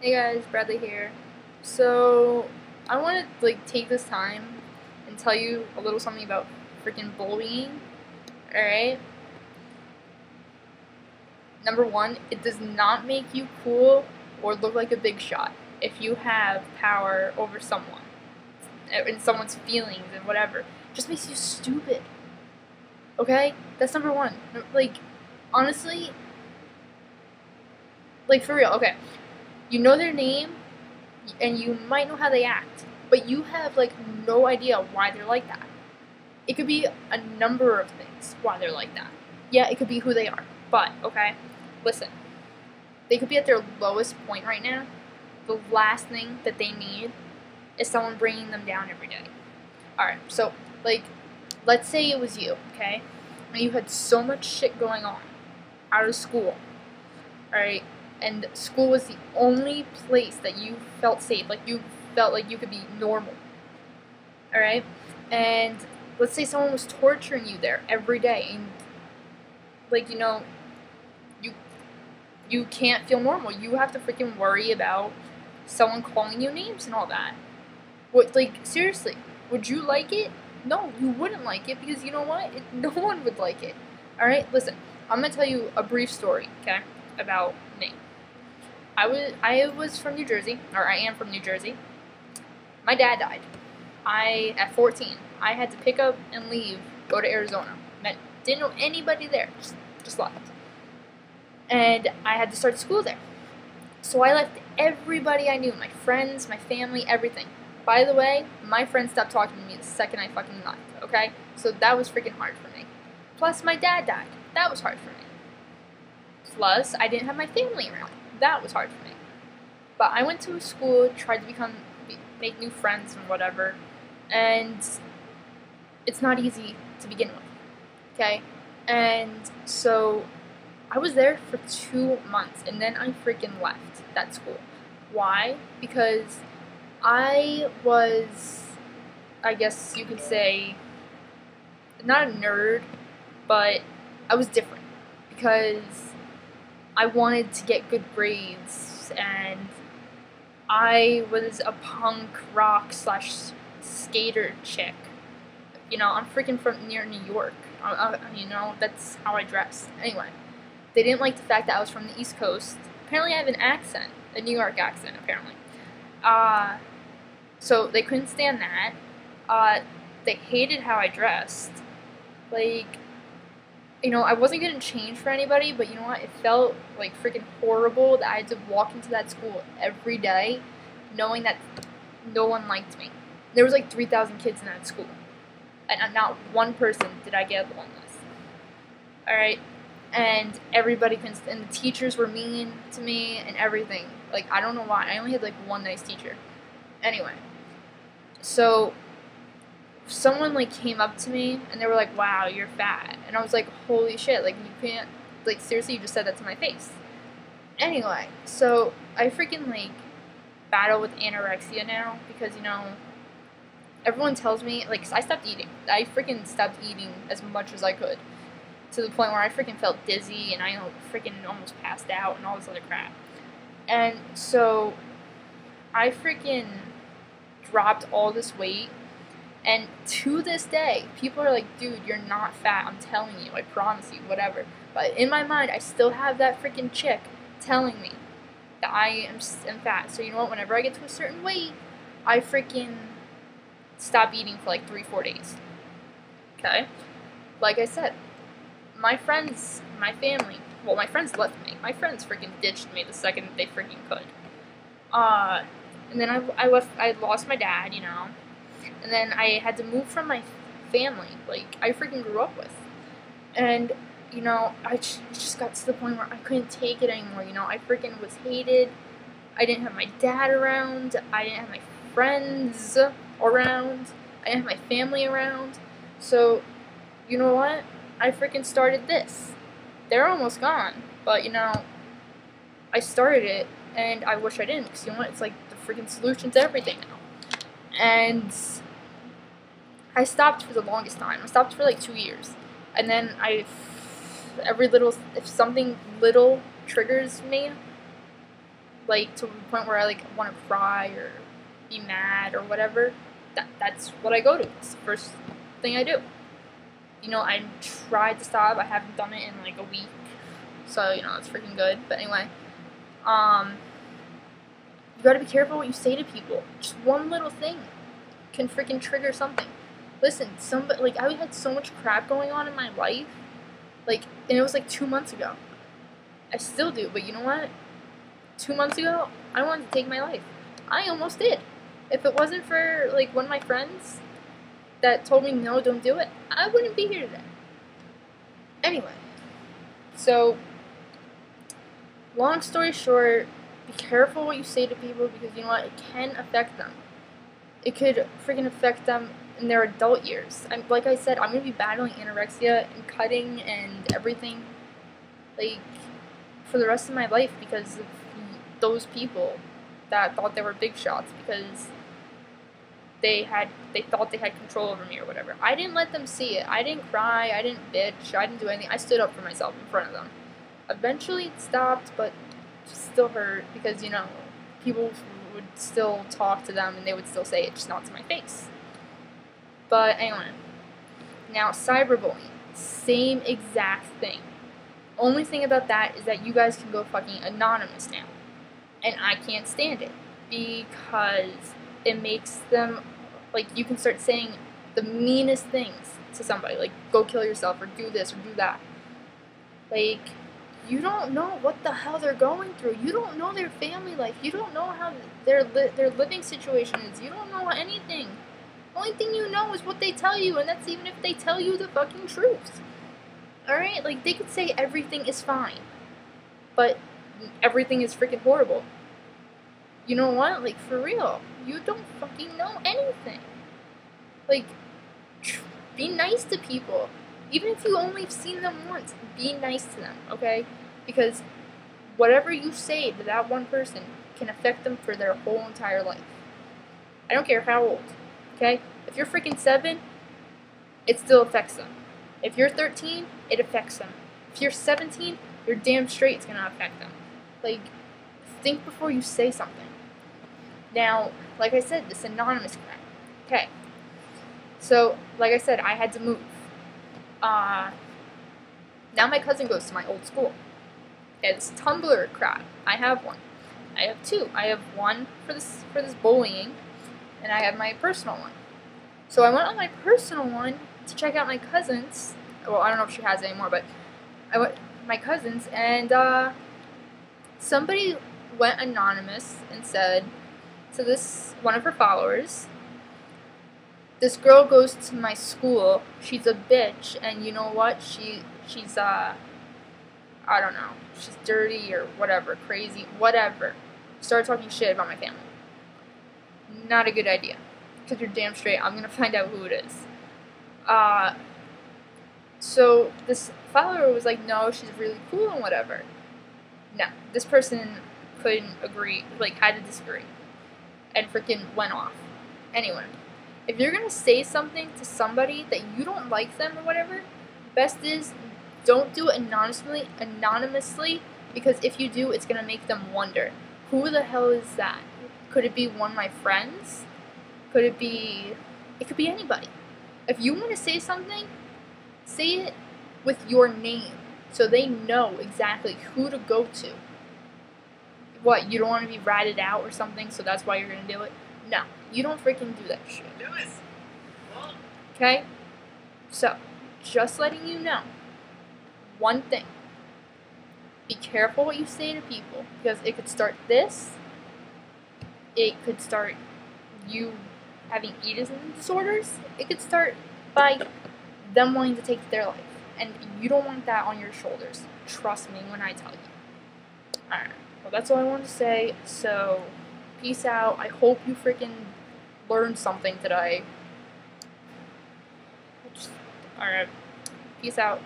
Hey guys, Bradley here. So, I want to take this time and tell you a little something about freaking bullying. All right. Number one, it does not make you cool or look like a big shot if you have power over someone and someone's feelings and whatever. It just makes you stupid. Okay, that's number one. Honestly, for real. Okay, you know their name and you might know how they act, but you have no idea why they're like that. It could be a number of things why they're like that. Yeah, it could be who they are. But, okay, listen. They could be at their lowest point right now. The last thing that they need is someone bringing them down every day. Alright, so, let's say it was you, okay? And you had so much shit going on out of school. Alright? And school was the only place that you felt safe. You felt like you could be normal. Alright? And let's say someone was torturing you there every day, and you can't feel normal. You have to freaking worry about someone calling you names and all that. Seriously, would you like it? No, you wouldn't like it, because you know what? No one would like it. Alright, listen, I'm gonna tell you a brief story, okay, about me. I was from New Jersey, or I am from New Jersey. My dad died. At 14, I had to pick up and leave, go to Arizona. Didn't know anybody there, just left. And I had to start school there. So I left everybody I knew, my friends, my family, everything. By the way, my friends stopped talking to me the second I fucking left, okay? So that was freaking hard for me. Plus, my dad died. That was hard for me. Plus, I didn't have my family around. That was hard for me. But I went to a school, tried to make new friends and whatever, and it's not easy to begin with, okay? And so I was there for 2 months, and then I freaking left that school. Why? Because I was, I guess you could say, not a nerd, but I was different. Because I wanted to get good grades, and I was a punk rock / skater chick. I'm freaking from near New York. That's how I dress. Anyway, they didn't like the fact that I was from the East Coast. Apparently, I have an accent, a New York accent, apparently. So they couldn't stand that. They hated how I dressed. I wasn't gonna change for anybody, but you know what? It felt freaking horrible that I had to walk into that school every day knowing that no one liked me. There was 3,000 kids in that school, and not one person did I get along with. Alright? And and the teachers were mean to me and everything. I don't know why. I only had one nice teacher. Anyway, so someone came up to me and they were like, "Wow, you're fat," and I was like, "Holy shit! You can't seriously, you just said that to my face." Anyway, so I freaking battle with anorexia now because everyone tells me I stopped eating. I freaking stopped eating as much as I could, to the point where I freaking felt dizzy and I freaking almost passed out and all this other crap. And so I freaking dropped all this weight, and to this day, people are like, "Dude, you're not fat, I'm telling you, I promise you, whatever." But in my mind, I still have that freaking chick telling me that I am fat. So you know what, whenever I get to a certain weight, I freaking stop eating for 3-4 days. Okay? Like I said, my friends, my family, well, my friends left me. My friends freaking ditched me the second that they freaking could. And then I lost my dad, and then I had to move from my family, I freaking grew up with. And, I just got to the point where I couldn't take it anymore, I freaking was hated. I didn't have my dad around. I didn't have my friends around. I didn't have my family around. So, you know what? I freaking started this. They're almost gone, but, I started it, and I wish I didn't, because you know what? It's the freaking solution to everything now. And I stopped for the longest time. I stopped for 2 years. And then if something little triggers me, like to the point where I like want to cry or be mad or whatever, that's what I go to. It's the first thing I do. You know, I tried to stop. I haven't done it in like a week, so you know it's freaking good. But anyway, you gotta be careful what you say to people. Just one little thing can freaking trigger something. Listen, like I had so much crap going on in my life, like, and it was like 2 months ago. I still do, but you know what? 2 months ago, I wanted to take my life. I almost did. If it wasn't for like one of my friends that told me no, don't do it, I wouldn't be here today. Anyway, so long story short, be careful what you say to people because you know what? It can affect them. It could freaking affect them in their adult years. Like I said, I'm gonna be battling anorexia and cutting and everything, like, for the rest of my life because of those people that thought they were big shots because they thought they had control over me or whatever. I didn't let them see it. I didn't cry. I didn't bitch. I didn't do anything. I stood up for myself in front of them. Eventually it stopped, but it still hurt because, you know, people would still talk to them and they would still say it, just not to my face. But anyway, now cyberbullying, same exact thing. Only thing about that is that you guys can go fucking anonymous now. And I can't stand it because it makes them, like, you can start saying the meanest things to somebody, like, go kill yourself or do this or do that. Like, you don't know what the hell they're going through. You don't know their family life. You don't know how their living situation is. You don't know anything. The only thing you know is what they tell you, and that's even if they tell you the fucking truth. Alright? Like, they could say everything is fine, but everything is freaking horrible. You know what? Like, for real. You don't fucking know anything. Like, be nice to people. Even if you only have seen them once, be nice to them, okay? Because whatever you say to that one person can affect them for their whole entire life. I don't care how old, okay? If you're freaking 7, it still affects them. If you're 13, it affects them. If you're 17, you're damn straight it's gonna affect them. Like, think before you say something. Now, like I said, this anonymous crap. Okay. So, like I said, I had to move. Now my cousin goes to my old school. It's Tumblr crap. I have one. I have 2. I have one for this bullying, and I have my personal one. So I went on my personal one to check out my cousin's. Well, I don't know if she has it anymore, but I went my cousin's, and somebody went anonymous and said to this one of her followers, this girl goes to my school, she's a bitch, and you know what, she's I don't know, she's dirty or whatever, crazy, whatever. Started talking shit about my family. Not a good idea, because you're damn straight, I'm gonna find out who it is. So this follower was like, no, she's really cool and whatever. No, this person couldn't agree, like, had to disagree, and freaking went off. Anyway, if you're gonna say something to somebody that you don't like them or whatever, best is don't do it anonymously, because if you do, it's gonna make them wonder, who the hell is that? Could it be one of my friends? It could be anybody. If you want to say something, say it with your name, so they know exactly who to go to. What, you don't want to be ratted out or something, so that's why you're gonna do it? No, you don't freaking do that shit. Okay? So, just letting you know, one thing. Be careful what you say to people, because it could start this. It could start you having eating disorders. It could start by them wanting to take their life. And you don't want that on your shoulders. Trust me when I tell you. Alright. Well, that's all I wanted to say. So, peace out. I hope you freaking learned something today. Alright. Peace out.